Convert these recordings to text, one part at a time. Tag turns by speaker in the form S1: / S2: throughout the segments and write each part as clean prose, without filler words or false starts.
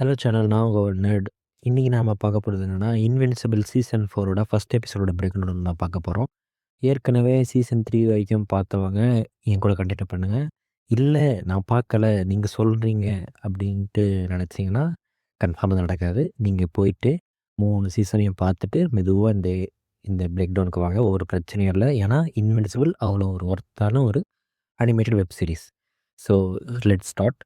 S1: Hello channel. நான் உங்க நெர்ட். இன்னைக்கு நாம பார்க்க போறது என்னன்னா, இன்வின்சிபிள் சீசன் 4ஓட ஃபர்ஸ்ட் எபிசோடோட பிரேக்டவுன் தான் பார்க்க போறோம். ஏற்கனவே சீசன் 3 வரைக்கும் பார்த்தவங்க என் கூட கன்டின்யூ பண்ணுங்க. இல்ல நான் பார்க்கல, நீங்க சொல்றீங்க அப்படின்ட்டு நினைச்சீங்கன்னா, கன்ஃபார்மா அது நடக்காது. நீங்க போயிட்டு 3 சீசனையும் பார்த்துட்டு மெதுவா இந்த இந்த பிரேக்டவுனுக்கு வாங்க. ஒரு பிரச்சனையும் இல்ல. ஏன்னா இன்வின்சிபிள் அவ்வளோ ஒரு ஒர்த்தான ஒரு animated web series. So let's start.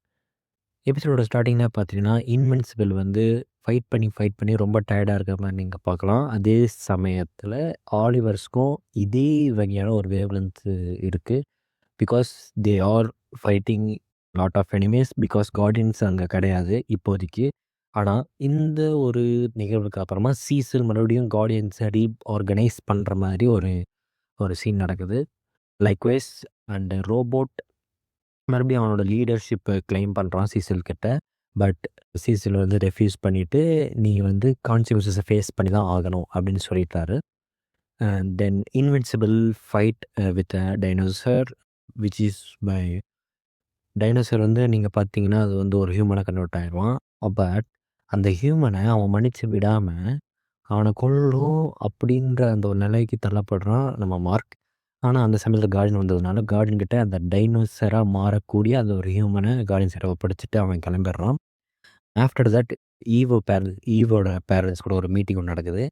S1: எபிசோடோட ஸ்டார்ட்டிங்கில் பார்த்தீங்கன்னா, இன்வின்சிபிள் வந்து ஃபைட் பண்ணி ரொம்ப டயர்டாக இருக்கிற மாதிரி நீங்கள் பார்க்கலாம். அதே சமயத்தில் ஆலிவர்ஸ்க்கும் இதே வகையான ஒரு வேவ்லென்த் இருக்குது. Because they are fighting lot of enemies. Because guardians அங்கே கிடையாது இப்போதைக்கு. ஆனால் இந்த ஒரு நிகழ்வுக்கு அப்புறமா சீசல் மறுபடியும் கார்டியன்ஸை ரீஆர்கனைஸ் பண்ணுற மாதிரி ஒரு ஒரு சீன் நடக்குது. லைக்வைஸ் அண்ட் ரோபோட் மறுபடியும் அவனோட லீடர்ஷிப்பை கிளைம் பண்ணுறான் சீசல் கிட்ட. பட் சீசல் வந்து ரெஃப்யூஸ் பண்ணிவிட்டு, நீ வந்து கான்சிக்வன்சஸை ஃபேஸ் பண்ணி தான் ஆகணும் அப்படின்னு சொல்லிட்டாரு. Then invincible fight with a dinosaur which is by dinosaur வந்து நீங்கள் பார்த்தீங்கன்னா அது வந்து ஒரு ஹியூமனை கன்வெர்ட் ஆயிடுவான். பட் அந்த ஹியூமனை அவன் மன்னிச்சு விடாமல் அவனை கொல்லும் அப்படின்ற அந்த ஒரு நிலைக்கு தள்ளப்படுறான் நம்ம மார்க். ஆனால் அந்த சமயத்தில் கார்டன் வந்ததுனால கார்டன் கிட்ட அந்த டைனோசராக மாறக்கூடிய அந்த ஒரு ஹியூமனை கார்டன் சைடை ஒப்படைச்சிட்டு அவன் கிளம்பிடுறான். ஆஃப்டர் தட் ஈவோட பேரண்ட்ஸ் கூட ஒரு மீட்டிங் ஒன்று நடக்குது.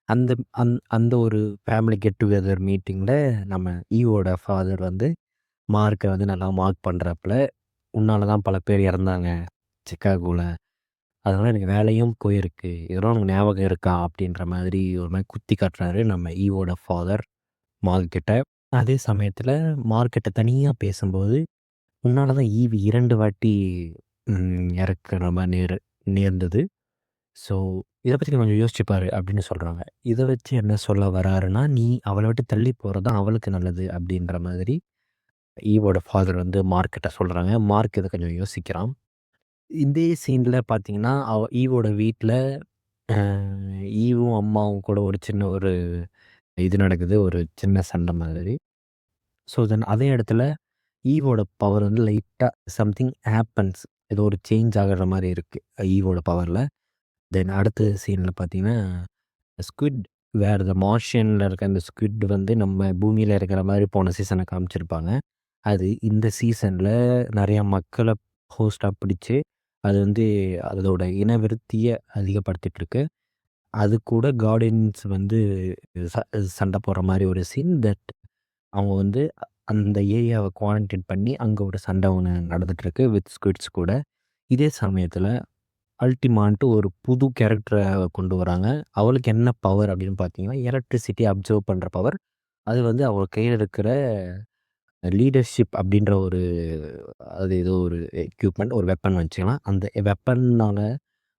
S1: அந்த அந்த ஒரு ஃபேமிலி கெட் டுகெதர் மீட்டிங்கில் நம்ம ஈவோட ஃபாதர் வந்து மார்க்கை வந்து நல்லா மார்க் பண்ணுறப்பல, உன்னால தான் பல பேர் இறந்தாங்க சிக்காகோவில், அதனால் எனக்கு வேலையும் போயிருக்கு, இதெல்லாம் உனக்கு ஞாபகம் இருக்கா அப்படின்ற மாதிரி ஒரு மாதிரி குத்தி காட்டுறாரு நம்ம ஈவோட ஃபாதர் மார்க்கிட்ட. அதே சமயத்தில் மார்க்கிட்ட தனியாக பேசும்போது, உன்னால தான் ஈவி 2 வாட்டி இறக்குற மாதிரி நேர்ந்தது. ஸோ இதை பற்றி கொஞ்சம் யோசிச்சுப்பாரு அப்படின்னு சொல்கிறாங்க. இதை வச்சு என்ன சொல்ல வராருன்னா, நீ அவளை விட்டு தள்ளி போகிறது தான் அவளுக்கு நல்லது அப்படின்ற மாதிரி ஈவோட ஃபாதர் வந்து மார்க்கிட்ட சொல்கிறாங்க. மார்க் இதை கொஞ்சம் யோசிக்கிறான். இதே சீனில் பார்த்தீங்கன்னா ஈவோட வீட்டில் ஈவும் அம்மாவும் கூட ஒரு சின்ன ஒரு இது நடக்குது, ஒரு சின்ன சண்டை மாதிரி. ஸோ தென் அதே இடத்துல ஈவோட பவர் வந்து லைட்டாக சம்திங் ஹேப்பன்ஸ், ஏதோ ஒரு சேஞ்ச் ஆகிற மாதிரி இருக்குது ஈவோட பவரில். தென் அடுத்த சீனில் பார்த்தீங்கன்னா ஸ்குவிட் வேர் த மார்ஷியனில் இருக்க அந்த ஸ்குவிட் வந்து நம்ம பூமியில் இருக்கிற மாதிரி போன சீசனை காமிச்சிருப்பாங்க. அது இந்த சீசனில் நிறையா மக்களை ஹோஸ்டாக பிடிச்சி அது வந்து அதோட இனவிருத்தியை அதிகப்படுத்திகிட்ருக்கு. அது கூட கார்டியன்ஸ் வந்து சண்டை போடுற மாதிரி ஒரு சீன். தட் அவங்க வந்து அந்த ஏரியாவை குவாரண்டைன் பண்ணி அங்கே ஒரு சண்டை ஒன்று நடந்துகிட்ருக்கு வித் ஸ்குவிட்ஸ் கூட. இதே சமயத்தில் அல்டிமான்ட்டு ஒரு புது கேரக்டரை கொண்டு வராங்க. அவளுக்கு என்ன பவர் அப்படின்னு பார்த்தீங்கன்னா, எலக்ட்ரிசிட்டி அப்சர்வ் பண்ணுற பவர். அது வந்து அவள் கையில் இருக்கிற லீடர்ஷிப் அப்படின்ற ஒரு அது ஏதோ ஒரு எக்யூப்மெண்ட், ஒரு வெப்பன் வச்சுக்கலாம். அந்த வெப்பன்னால்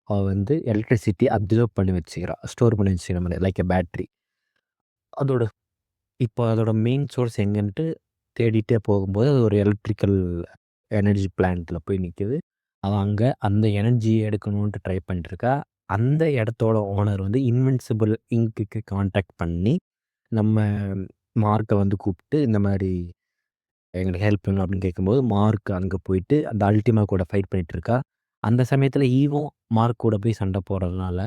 S1: அவள் வந்து எலக்ட்ரிசிட்டி அப்சர்வ் பண்ணி வச்சுக்கிறாள், ஸ்டோர் பண்ணி வச்சுக்கிற மாதிரி லைக் எ பேட்ரி. அதோட இப்போ அதோட மெயின் சோர்ஸ் எங்கன்ட்டு தேடிட்டே போகும்போது அது ஒரு எலக்ட்ரிக்கல் எனர்ஜி பிளான்ட்டில் போய் நிற்கிது. அவன் அங்கே அந்த எனர்ஜியை எடுக்கணுன்ட்டு ட்ரை பண்ணிட்டுருக்கா. அந்த இடத்தோட ஓனர் வந்து இன்வின்சிபிள் இங்க்குக்கு கான்டாக்ட் பண்ணி நம்ம மார்க்கை வந்து கூப்பிட்டு இந்த மாதிரி எங்களுக்கு ஹெல்ப் பண்ணணும் அப்படின்னு கேட்கும்போது, மார்க் அங்கே போயிட்டு அந்த அல்டிமா கூட ஃபைட் பண்ணிகிட்ருக்கா. அந்த சமயத்தில் ஈவும் மார்க் கூட போய் சண்டை போடுறதுனால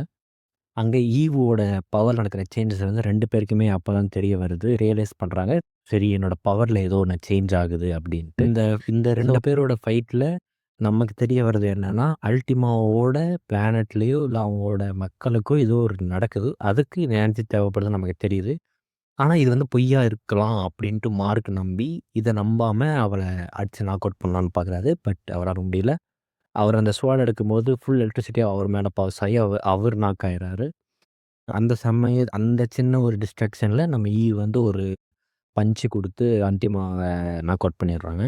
S1: அங்கே ஈவோட பவர் நடக்கிற சேஞ்சஸ் வந்து 2 பேருக்குமே அப்போ தான் தெரிய வருது. ரியலைஸ் பண்ணுறாங்க, சரி என்னோட பவரில் ஏதோ ஒன்று சேஞ்ச் ஆகுது அப்படின்ட்டு. இந்த இந்த 2 பேரோட ஃபைட்டில் நமக்கு தெரிய வருது என்னென்னா, அல்டிமாவோட பிளானட்லேயோ இல்லை அவங்களோட மக்களுக்கோ ஏதோ ஒரு நடக்குது. அதுக்கு எனர்ஜி தேவைப்படுதுன்னு நமக்கு தெரியுது. ஆனால் இது வந்து பொய்யா இருக்கலாம் அப்படின்ட்டு மார்க் நம்பி, இதை நம்பாமல் அவளை அடித்து நாக் அவுட் பண்ணலான்னு பார்க்குறாரு. பட் அவரால் முடியல. அவர் அந்த ஸ்வாட் எடுக்கும்போது ஃபுல் எலக்ட்ரிசிட்டி அவர் மேலே பாஸ் ஆகி அவர் நாக் ஆயிடுறாரு. அந்த சின்ன ஒரு டிஸ்ட்ராக்ஷனில் நம்ம வந்து ஒரு பஞ்சு கொடுத்து அல்டிமாவை நாக் அவுட் பண்ணிடுறாங்க.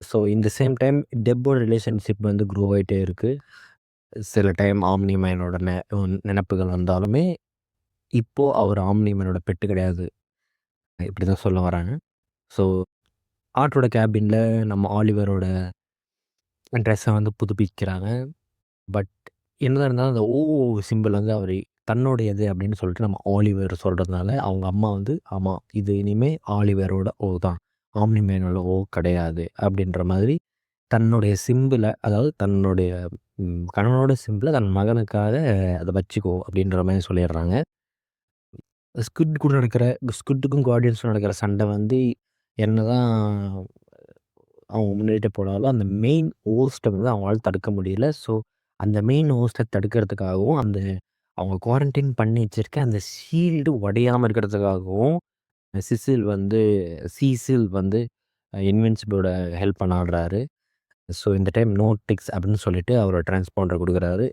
S1: ஸோ இந்த சேம் டைம் டெப்போட ரிலேஷன்ஷிப் வந்து க்ரோ ஆகிட்டே இருக்குது. சில டைம் ஆம்னி மேனோட நினப்புகள் வந்தாலுமே இப்போது அவர் ஆம்னி மேனோட பெட்டு கிடையாது, இப்படி தான் சொல்ல வராங்க. ஸோ ஆட்டோட கேபினில் நம்ம ஆலிவரோட ட்ரெஸ்ஸை வந்து புதுப்பிக்கிறாங்க. பட் என்னதான் இருந்தாலும் அந்த சிம்பிள் வந்து அவர் தன்னுடையது அப்படின்னு சொல்லிட்டு நம்ம ஆலிவர் சொல்கிறதுனால அவங்க அம்மா வந்து ஆமாம் இது இனிமேல் ஆலிவரோட தான், ஆம்னி மேனோட கிடையாது அப்படின்ற மாதிரி தன்னுடைய சிம்பிள அதாவது தன்னுடைய கணவனோட சிம்பிள தன் மகனுக்காக அத வச்சுக்கோ அப்படின்ற மாரி சொல்லிடுறாங்க. ஸ்குட் கூட நடக்கிற ஸ்குட்டுக்கும் கார்டியன்ஸ்க்கும் நடக்கிற சண்டை வந்து என்னதான் அவங்க முன்னேறிட்டே போனாலும், அந்த மெயின் ஹோஸ்ட்ட வந்து அவங்களால தடுக்க முடியல. ஸோ, அந்த மெயின் ஹோஸ்ட்ட தடுக்கிறதுக்காகவும், அந்த அவங்க குவாரன்டைன் பண்ணி வச்சிருக்க அந்த ஷீல்டு உடையாம இருக்கிறதுக்காகவும், சீசில் வந்து இன்வின்சிபிளோட ஹெல்ப் பண்ண ஆடுறாரு. ஸோ, இந்த டைம் நோ டிக்ஸ் அப்படின்னு சொல்லிட்டு அவரு டிரான்ஸ்பாண்டர் குடுக்குறாரு.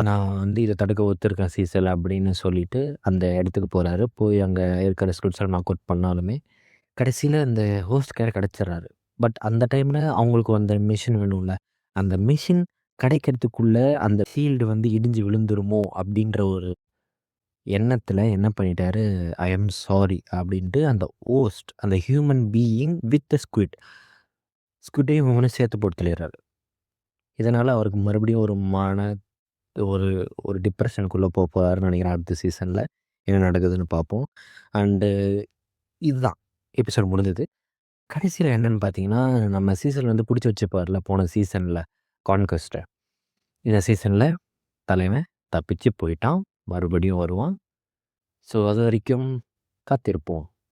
S1: நான் வந்து இத தடுக்க ஒத்துருக்கேன் சீசல் அப்படின்னு சொல்லிட்டு அந்த இடத்துக்கு போறாரு. போய் அங்க இருக்கிற ஸ்குட்ஸ நாக் அவுட் பண்ணாலுமே, கடைசியில அந்த ஹோஸ்ட் கையில கிடைச்சிடுறாரு. பட் அந்த டைம்ல அவங்களுக்கு அந்த மெஷின் வேணும்ல. அந்த மெஷின் கிடைக்கிறதுக்குள்ள அந்த ஷீல்டு வந்து இடிஞ்சு விழுந்துருமோ அப்படின்ற ஒரு எண்ணத்துல என்ன பண்ணிட்டாரு, ஐ அம் சாரி அப்படின்ட்டு அந்த ஹோஸ்ட் அந்த ஹியூமன் பீயிங் வித் த ஸ்குட்டையும் இவனும் சேர்த்து போட்டு தள்ளிடுறாரு. இதனால அவருக்கு மறுபடியும் ஒரு ஒரு டிப்ரஷனுக்குள்ள போறாருன்னு நினைக்கிறேன் அடுத்த சீசன்ல. என்ன நடக்குதுன்னு பார்ப்போம். அண்டு இதுதான் எபிசோட் முடிஞ்சது. கடைசியில என்னன்னு பார்த்தீங்கன்னா, நம்ம சீசன் வந்து புடிச்சு வச்சுப்பார்ல போன சீசன்ல கான்கொஸ்ட்ட. இந்த சீசன்ல தலைவன் தப்பிச்சு போயிட்டான். மறுபடியும் வருவான். ஸோ அதுவரைக்கும் காத்திருப்போம்.